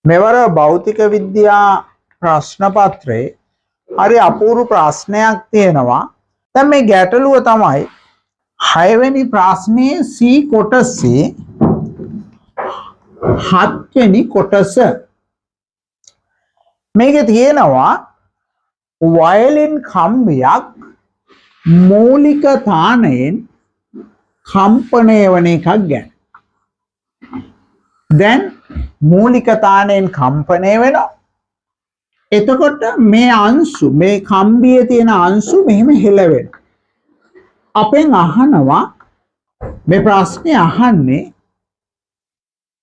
මෙවර භෞතික විද්‍යා ප්‍රශ්න පත්‍රයේ හරි අපූර්ව ප්‍රශ්නයක් තියෙනවා. දැන් මේ ගැටලුව තමයි 6 වෙනි ප්‍රශ්නයේ C කොටසේ 7 වෙනි කොටස. මේකේ තියෙනවා වයලින් කම්බියක් මූලික තානයෙන් කම්පණය වන එකක් ගැන. දැන් මූලික තානයෙන් කම්පණය වෙනවා. එතකොට මේ අංශු මේ කම්බියේ තියෙන අංශු මෙහෙම හෙලවෙනවා. අපෙන් අහනවා මේ ප්‍රශ්නේ අහන්නේ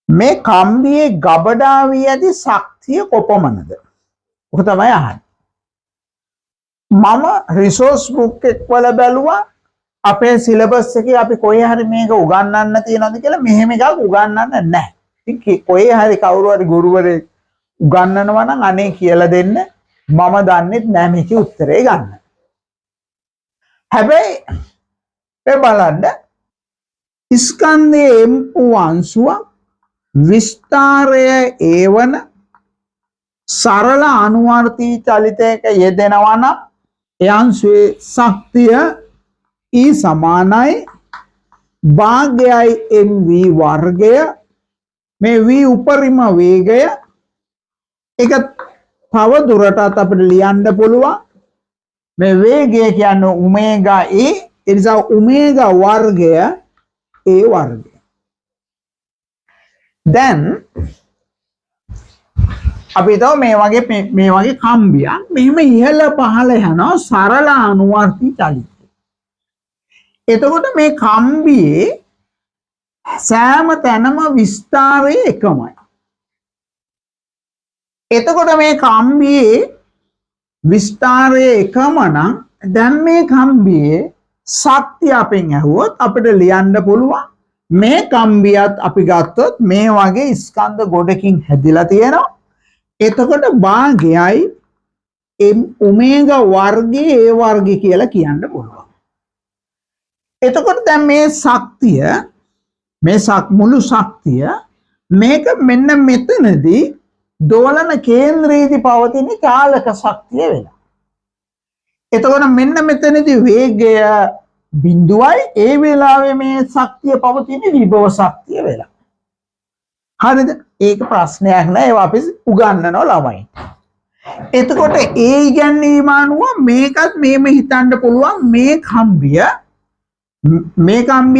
මේ කම්බියේ ගබඩා වී ඇති ශක්තිය කොපමණද? ඔක තමයි අහන්නේ. මම රිසෝස් බුක් එක වල බැලුවා අපේ සිලබස් එකේ අපි කොහේ හරි මේක උගන්වන්න තියනවාද කියලා. මෙහෙම එකක් උගන්වන්න නැහැ. ඉතින් කොහේ හරි කවුරු හරි ගුරුවරයෙක් උගන්වනවා නම් අනේ කියලා දෙන්න. මම දන්නෙත් නැහැ මේකේ උත්තරේ ගන්න. හැබැයි මේ බලන්න ස්කන්ධයේ එම්පු අංශුව විස්තරය ඒවන සරල අනුවර්තී චලිතයක යෙදෙනවා නම් ඒ අංශුවේ ශක්තිය E සමානයි භාගයයි mv වර්ගය. මේ v උපරිම වේගය ඒක තව දුරටත් අපිට ලියන්න පුළුවන්. මේ වේගය කියන්නේ ඔමේගා e. ඒ නිසා ඔමේගා වර්ගය a වර්ගය. දැන් අපි හිතමු මේ වගේ කම්බියක් මෙහෙම ඉහළ පහළ යනවා සරල අනුවර්තී චලිතය. එතකොට මේ කම්බියේ සෑම තැනම විස්තරය එකමයි. එතකොට මේ කම්බියේ විස්තරය එකම නම් දැන් මේ කම්බියේ ශක්තිය අපෙන් ඇහුවොත් අපිට ලියන්න පුළුවන් මේ කම්බියත් අපි ගත්තොත් මේ වගේ ස්කන්ධ ගොඩකින් හැදිලා තියෙනවා. එතකොට භාගයයි ඔමේගා වර්ගයේ a වර්ගය කියලා කියන්න පුළුවන්. එතකොට දැන් මේ ශක්තිය මේ මුළු ශක්තිය මේක මෙන්න මෙතනදී දෝලන කේන්ද්‍රයේදී පවතින චාලක ශක්තිය වෙලා. එතකොට මෙන්න මෙතනදී වේගය බිඳුවයි ඒ වෙලාවේ මේ ශක්තිය පවතින විභව ශක්තිය වෙලා. හරිද? ඒක ප්‍රශ්නයක් නෑ. ඒවා අපි උගන්වනවා ළමයින්ට. එතකොට ඒ ඉගැන්වීම අනුව මේකත් මේම හිතන්න පුළුවන් මේ කම්බිය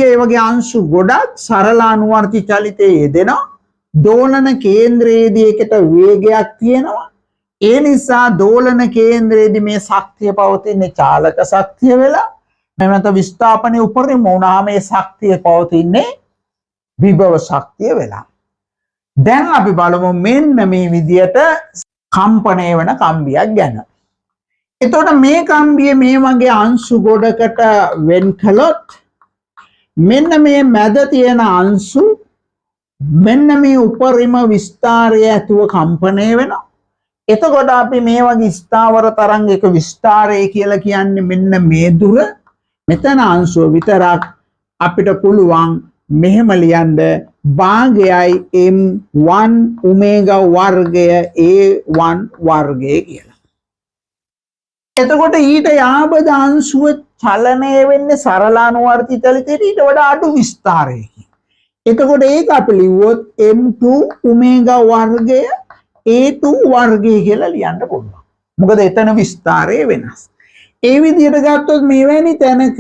ඒ වගේ අංශු ගොඩක් සරල අනුවර්තී චලිතයේ යෙදෙනවා. දෝලන කේන්ද්‍රයේදී එකට වේගයක් තියෙනවා. ඒ නිසා දෝලන කේන්ද්‍රයේදී මේ ශක්තිය පවතින්නේ චාලක ශක්තිය වෙලා. නැත්නම් විස්ථාපනයේ උපරිම වුණාම මේ ශක්තිය පවතින්නේ විභව ශක්තිය වෙලා. දැන් අපි බලමු මෙන්න මේ විදියට කම්පණය වෙන කම්බියක් ගැන. එතකොට මේ කම්බිය මේ වගේ අංශු ගොඩකට වෙන් කළොත් මෙන්න මේ මැද තියෙන අංශු මෙන්න මේ උපරිම විස්තරය ඇතුව කම්පණය වෙනවා. එතකොට අපි මේ වගේ ස්ථාවර තරංගයක විස්තරය කියලා කියන්නේ මෙන්න මේ දුර. මෙතන අංශුව විතරක් අපිට පුළුවන් මෙහෙම ලියන්න භාගයයි m1 ඔමේගා වර්ගය a1 වර්ගය කියලා. එතකොට ඊට යාබද අංශුව චලනය වෙන්නේ සරලානුවර්තී චලිතයට ඊට වඩා අඩු විස්තරයකින්. එතකොට ඒක අපි ලිව්වොත් m2 ඔමේගා වර්ගය a2 වර්ගය කියලා ලියන්න පුළුවන්. මොකද එතන විස්තරය වෙනස්. ඒ විදිහට ගත්තොත් මෙවැනි තැනක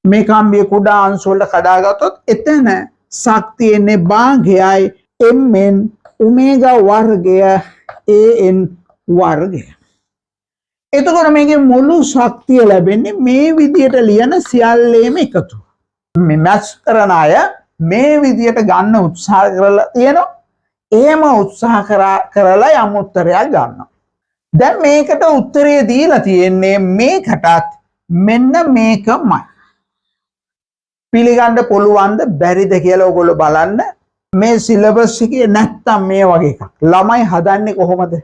මේ කම්බිය කුඩා අංශු වලට කඩාගත්තොත් එතන ශක්තියනේ භාගයයි mn ඔමේගා වර්ගය an වර්ගය. එතකොට මේකේ මුළු ශක්තිය ලැබෙන්නේ මේ විදියට ලියන සියල්ලේම එකතු. මේ මැච් කරන අය මේ විදියට ගන්න උත්සාහ කරලා තියෙනවා. එහෙම උත්සාහ කරලා යම් උත්තරයක් ගන්නවා. දැන් මේකට උත්තරය දීලා තියෙන්නේ මේකටත් මෙන්න මේකමයි. පිළිගන්න පුළුවන්ද බැරිද කියලා ඔයගොල්ලෝ බලන්න. මේ සිලබස් එකේ නැත්තම් මේ වගේ එකක් ළමයි හදන්නේ කොහොමද?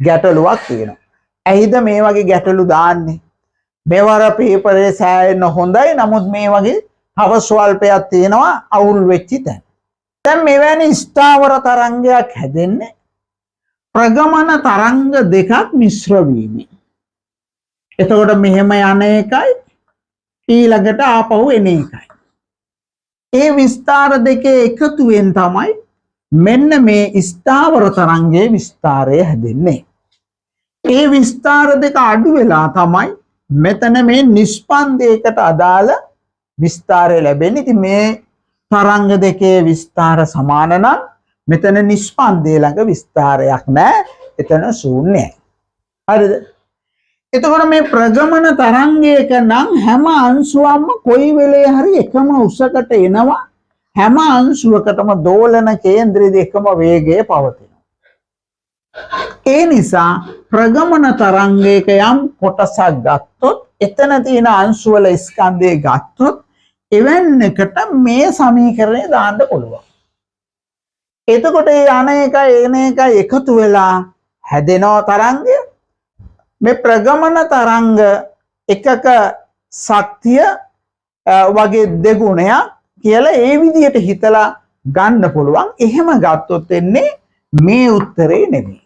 ගැටලුවක් තියෙනවා. ඇයිද මේ වගේ ගැටලු දාන්නේ? මෙවර පේපරේ සෑහෙන හොඳයි. නමුත් මේ වගේ තව ස්වල්පයක් තියෙනවා අවුල් වෙච්ච තැන. දැන් මෙවැනි ස්ථාවර තරංගයක් හැදෙන්නේ ප්‍රගමන තරංග දෙකක් මිශ්‍ර වීම. එතකොට මෙහෙම යන එකයි ඊළඟට ආපහු එන එකයි. ඒ විස්තර දෙකේ එකතුවෙන් තමයි මෙන්න මේ ස්ථාවර තරංගයේ විස්තරය හැදෙන්නේ. ඒ විස්තර දෙක අඩු වෙලා තමයි මෙතන මේ නිෂ්පන්දයකට අදාළ විස්තරය ලැබෙන්නේ. ඉතින් මේ තරංග දෙකේ විස්තර සමාන නම් මෙතන නිෂ්පන්දය ළඟ විස්තරයක් නැහැ. එතන ශූන්‍යයි. හරිද? එතකොට මේ ප්‍රගමන තරංගයක නම් හැම අංශුවක්ම කොයි වෙලේ හරි එකම උසකට එනවා. හැම අංශුවකටම දෝලන කේන්ද්‍රයේ එකම වේගය පවතිනවා. ඒ නිසා ප්‍රගමන තරංගයක යම් කොටසක් ගත්තොත් එතන තියෙන අංශු වල ස්කන්ධය ගත්තොත් එවැන්නකට මේ සමීකරණය දාන්න පුළුවන්. එතකොට මේ අන එකයි එන එකයි එකතු වෙලා හැදෙනවා තරංගය. මේ ප්‍රගමන තරංග එකක ශක්තිය වගේ දෙගුණයක් කියලා ඒ විදිහට හිතලා ගන්න පුළුවන්. එහෙම ගත්තොත් එන්නේ මේ උත්තරේ නෙමෙයි.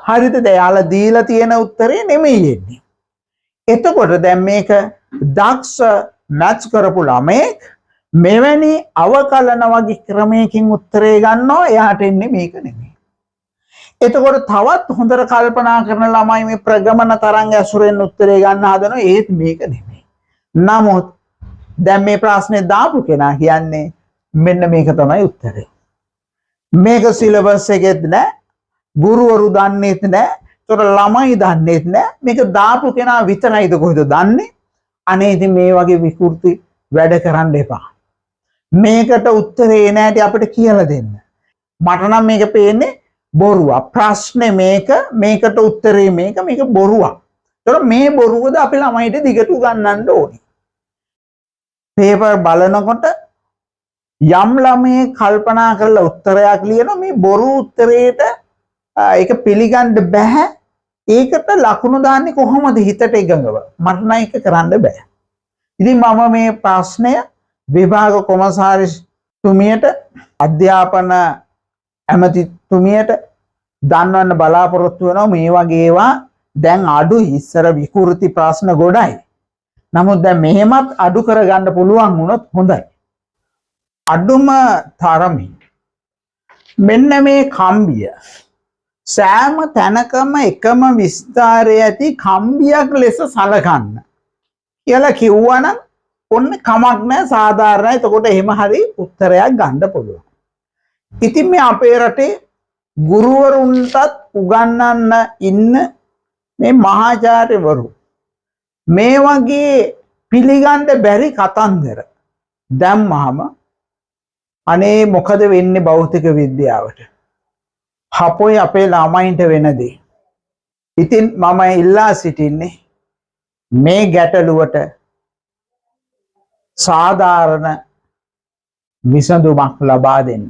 හරිද? දැන් දීලා තියෙන උත්තරේ නෙමෙයි එන්නේ. එතකොට දැන් මේක දක්ෂ මැච් කරපු ළමෙක් මෙවැනි අවකලන වගේ ක්‍රමයකින් උත්තරේ ගන්නවා. එයාට එන්නේ මේක නෙමෙයි. එතකොට තවත් හොඳට කල්පනා කරන ළමයි මේ ප්‍රගමන තරංග ඇසුරෙන් උත්තරේ ගන්න හදනවා. ඒත් මේක නෙමෙයි. නමුත් දැන් මේ ප්‍රශ්නේ දාපු කෙනා කියන්නේ මෙන්න මේක තමයි උත්තරේ. මේක සිලබස් එකෙත් නෑ, ගුරුවරු දන්නේත් නෑ, ඒතර ළමයි දන්නේත් නෑ. මේක දාපු කෙනා විතරයිද කොහෙද දන්නේ? අනේ ඉතින් මේ වගේ විකෘති වැඩ කරන්න එපා. මේකට උත්තරේ නෑටි අපිට කියලා දෙන්න. මට නම් මේක පේන්නේ බොරුවක්. ප්‍රශ්නේ මේකට උත්තරේ මේක බොරුවක්. ඒතර මේ බොරුවද අපි ළමයිට දිගට උගන්වන්න ඕනේ. පේපර් බලනකොට යම් ළමයේ කල්පනා කරලා උත්තරයක් ලියනවා මේ බොරු උත්තරේට ඒක පිළිගන්න බෑ. ඒකට ලකුණු දාන්නේ කොහොමද හිතට එකඟව? මට නම් ඒක කරන්න බෑ. ඉතින් මම මේ ප්‍රශ්නය විභාග කොමසාරිස් තුමියට අධ්‍යාපන ඇමතිතුමියට දන්වන්න බලාපොරොත්තු වෙනවා. මේ වගේ ඒවා දැන් අඩු ඉස්සර විකෘති ප්‍රශ්න ගොඩයි. නමුත් දැන් මෙහෙමත් අඩු කරගන්න පුළුවන් වුණොත් හොඳයි. අඩුම තරමින් මෙන්න මේ කම්බිය සෑම තැනකම එකම විස්තරය ඇති කම්බියක් ලෙස සලකන්න කියලා කිව්වනම් ඔන්න කමක් නැහැ, සාධාරණයි. එතකොට එහෙම හරි උත්තරයක් ගන්න පුළුවන්. ඉතින් මේ අපේ රටේ ගුරුවරුන්ටත් උගන්වන්න ඉන්න මේ මහාචාර්යවරු මේ වගේ පිළිගන්න බැරි කතන්දර දැම්මහම අනේ මොකද වෙන්නේ භෞතික විද්‍යාවට? හපොයි අපේ ළමයින්ට වෙන දේ. ඉතින් මම ඉල්ලා සිටින්නේ මේ ගැටලුවට සාධාරණ විසඳුමක් ලබා දෙන්න.